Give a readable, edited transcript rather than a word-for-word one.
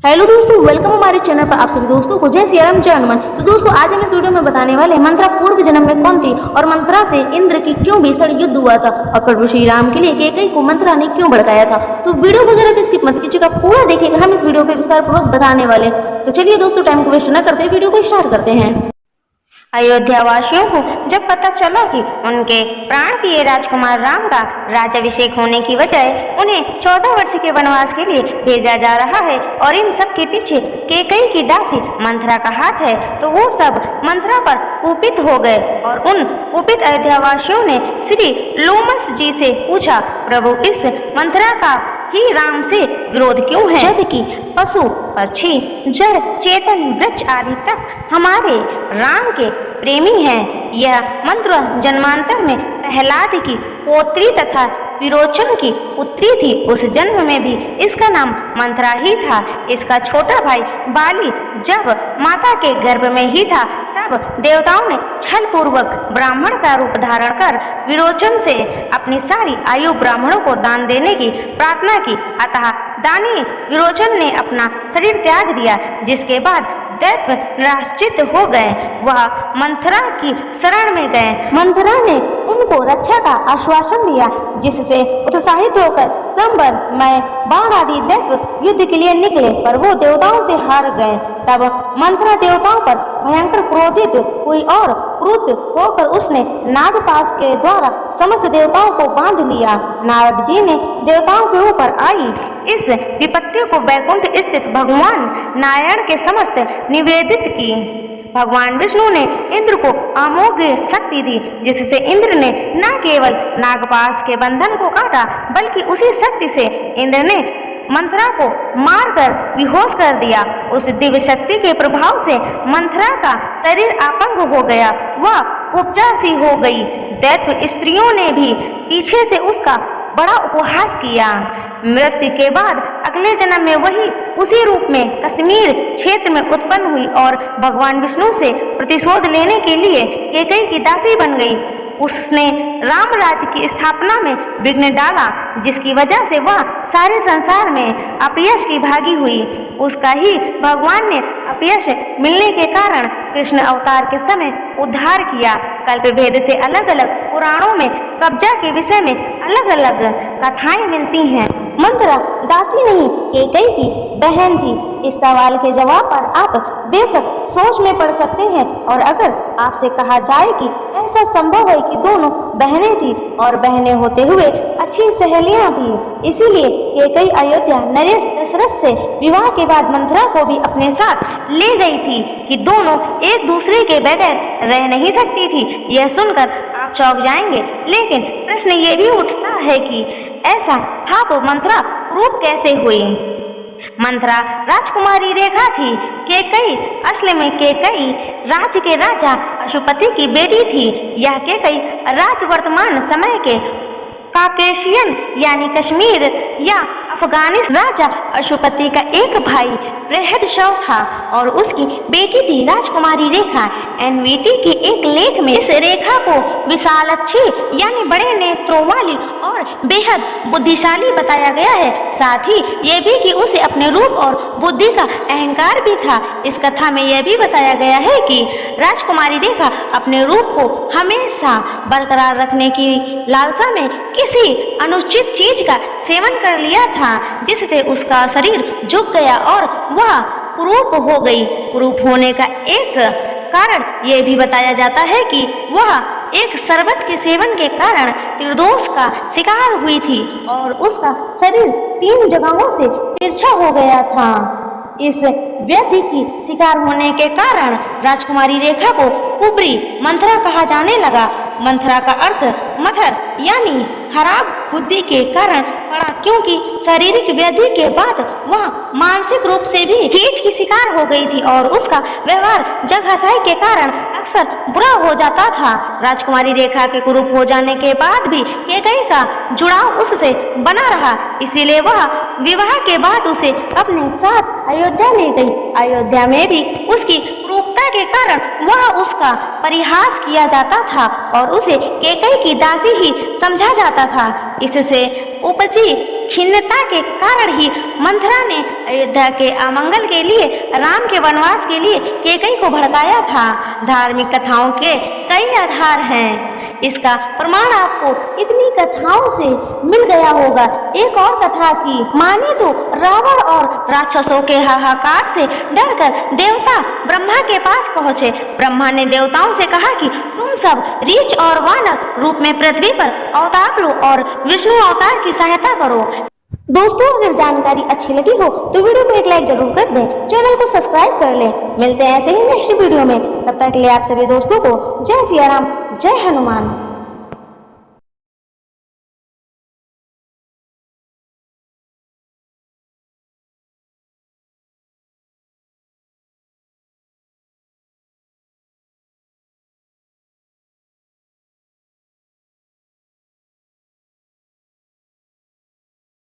Hello दोस्तों, welcome हमारे channel पर आप सभी दोस्तों को। जय श्री राम, जय हनुमान। तो दोस्तों, आज हम इस वीडियो में बताने वाले हैं मंथरा पूर्व जन्म में कौन थी और मंथरा से इंद्र की क्यों भीषण युद्ध हुआ था और प्रभु श्री राम के लिए कैकेयी को मंथरा ने क्यों भड़काया था। तो वीडियो वगैरह भी स्किप मत कीजिएगा, पूरा देखिएगा, हम इस वीडियो पे विस्तार पूर्वक बताने वाले। तो चलिए दोस्तों, टाइम को वेस्ट न करते वीडियो को स्टार्ट करते हैं। अयोध्या वासियों को जब पता चला कि उनके प्राण प्रिय राजकुमार राम का राज्याभिषेक होने की वजह उन्हें 14 वर्ष के वनवास के लिए भेजा जा रहा है और इन सब के पीछे कैकेयी की दासी मंथरा का हाथ है, तो वो सब मंथरा पर कुपित हो गए और उन कुपित अयोध्या वासियों ने श्री लोमस जी से पूछा, प्रभु इस मंथरा का ही राम से विरोध क्यों है, जबकि पशु पक्षी जड़ चेतन वृक्ष आदि तक हमारे राम के प्रेमी हैं। यह मंत्र जन्मांतर में प्रहलाद की पौत्री तथा विरोचन की पुत्री थी। उस जन्म में भी इसका नाम मंथरा ही था। इसका छोटा भाई बाली जब माता के गर्भ में ही था तब देवताओं ने छल पूर्वक ब्राह्मण का रूप धारण कर विरोचन से अपनी सारी आयु ब्राह्मणों को दान देने की प्रार्थना की। अतः दानी विरोचन ने अपना शरीर त्याग दिया, जिसके बाद दैत्य निराश्रित हो गए। वह मंथरा की शरण में गए। मंथरा ने उनको रक्षा का आश्वासन दिया, जिससे उत्साहित होकर संबर में बाण आदि दैत्य युद्ध के लिए निकले, पर वो देवताओं से हार गए। तब मंथरा देवताओं पर भयंकर क्रोधित हुई और क्रुद्ध होकर उसने नागपाश के द्वारा समस्त देवताओं को बांध लिया। नारद जी ने देवताओं के ऊपर आई इस विपत्ति को वैकुंठ स्थित भगवान नारायण के समस्त निवेदित की। भगवान विष्णु ने इंद्र को अमोघ शक्ति दी, जिससे इंद्र ने न केवल नागपाश के बंधन को काटा, बल्कि उसी शक्ति से इंद्र ने मंथरा को मारकर बेहोश कर दिया। उस दिव्य शक्ति के प्रभाव से मंथरा का शरीर अपंग हो गया, वह कुब्जा सी हो गई। दैत्य स्त्रियों ने भी पीछे से उसका बड़ा उपहास किया। मृत्यु के बाद अगले जन्म में वही उसी रूप में कश्मीर क्षेत्र में उत्पन्न हुई और भगवान विष्णु से प्रतिशोध लेने के लिए कैकेयी की दासी बन गई। उसने राम राज्य की स्थापना में विघ्न डाला, जिसकी वजह से वह सारे संसार में अपयश की भागी हुई। उसका ही भगवान ने अपयश मिलने के कारण कृष्ण अवतार के समय उद्धार किया। कल्प भेद से अलग अलग पुराणों में कब्जा के विषय में अलग अलग कथाएं मिलती हैं। मंथरा दासी नहीं, कैकेयी की बहन थी। इस सवाल के जवाब पर आप बेशक सोच में पड़ सकते हैं, और अगर आपसे कहा जाए कि ऐसा संभव है कि दोनों बहनें थी और बहनें होते हुए अच्छी सहेलियां भी, इसीलिए कैकेयी अयोध्या नरेश दशरथ से विवाह के बाद मंथरा को भी अपने साथ ले गई थी कि दोनों एक दूसरे के बगैर रह नहीं सकती थी। यह सुनकर आप चौंक जाएंगे, लेकिन प्रश्न ये भी उठता है कि ऐसा था तो मंथरा क्रूप कैसे हुई। मंथरा राजकुमारी रेखा थी। कैकेयी असल में कैकेयी राज्य के राजा अशुपति की बेटी थी। यह कैकेयी राज्य वर्तमान समय के काकेशियन यानी कश्मीर या अफगानिस्तान राजा अशुपति का एक भाई बृहदशव था और उसकी बेटी थी राजकुमारी रेखा। एनवीटी के एक लेख में इस रेखा को विशालक्षी यानी बड़े नेत्रों वाली और बेहद बुद्धिशाली बताया गया है। साथ ही यह भी कि उसे अपने रूप और बुद्धि का अहंकार भी था। इस कथा में यह भी बताया गया है कि राजकुमारी रेखा अपने रूप को हमेशा बरकरार रखने की लालसा में किसी अनुचित चीज का सेवन कर लिया था, जिससे उसका शरीर झुक गया और वह कुरूप हो गई। कुरूप होने का एक कारण यह भी बताया जाता है कि वह एक शरबत के सेवन के कारण त्रिदोष का शिकार हुई थी और उसका शरीर 3 जगहों से तिरछा हो गया था। इस व्याधि की शिकार होने के कारण राजकुमारी रेखा को कुबरी मंथरा कहा जाने लगा। मंथरा का अर्थ मथर यानी खराब बुद्धि के कारण पड़ा, क्योंकि शारीरिक व्याधि के बाद वह मानसिक रूप से भी खींच की शिकार हो गई थी और उसका व्यवहार जगहसाई के कारण अक्सर बुरा हो जाता था। राजकुमारी रेखा के कुरूप हो जाने के बाद भी कैकेयी का जुड़ाव उससे बना रहा, इसीलिए वह विवाह के बाद उसे अपने साथ अयोध्या ले गई। अयोध्या में भी उसकी क्रूरता के कारण वह उसका परिहास किया जाता था और उसे कैकेयी की दासी ही समझा जाता था। इससे उपजी खिन्नता के कारण ही मंथरा ने अयोध्या के अमंगल के लिए, राम के वनवास के लिए कैकेयी को भड़काया था। धार्मिक कथाओं के कई आधार हैं। इसका प्रमाण आपको इतनी कथाओं से मिल गया होगा। एक और कथा की माने तो रावण और राक्षसों के हाहाकार से डरकर देवता ब्रह्मा के पास पहुँचे। ब्रह्मा ने देवताओं से कहा कि तुम सब रीछ और वानर रूप में पृथ्वी पर अवतार लो और विष्णु अवतार की सहायता करो। दोस्तों, अगर जानकारी अच्छी लगी हो तो वीडियो को एक लाइक जरूर कर दें, चैनल को सब्सक्राइब कर लें। मिलते हैं ऐसे ही नेक्स्ट वीडियो में। तब तक के लिए आप सभी दोस्तों को जय सिया राम, जय हनुमान।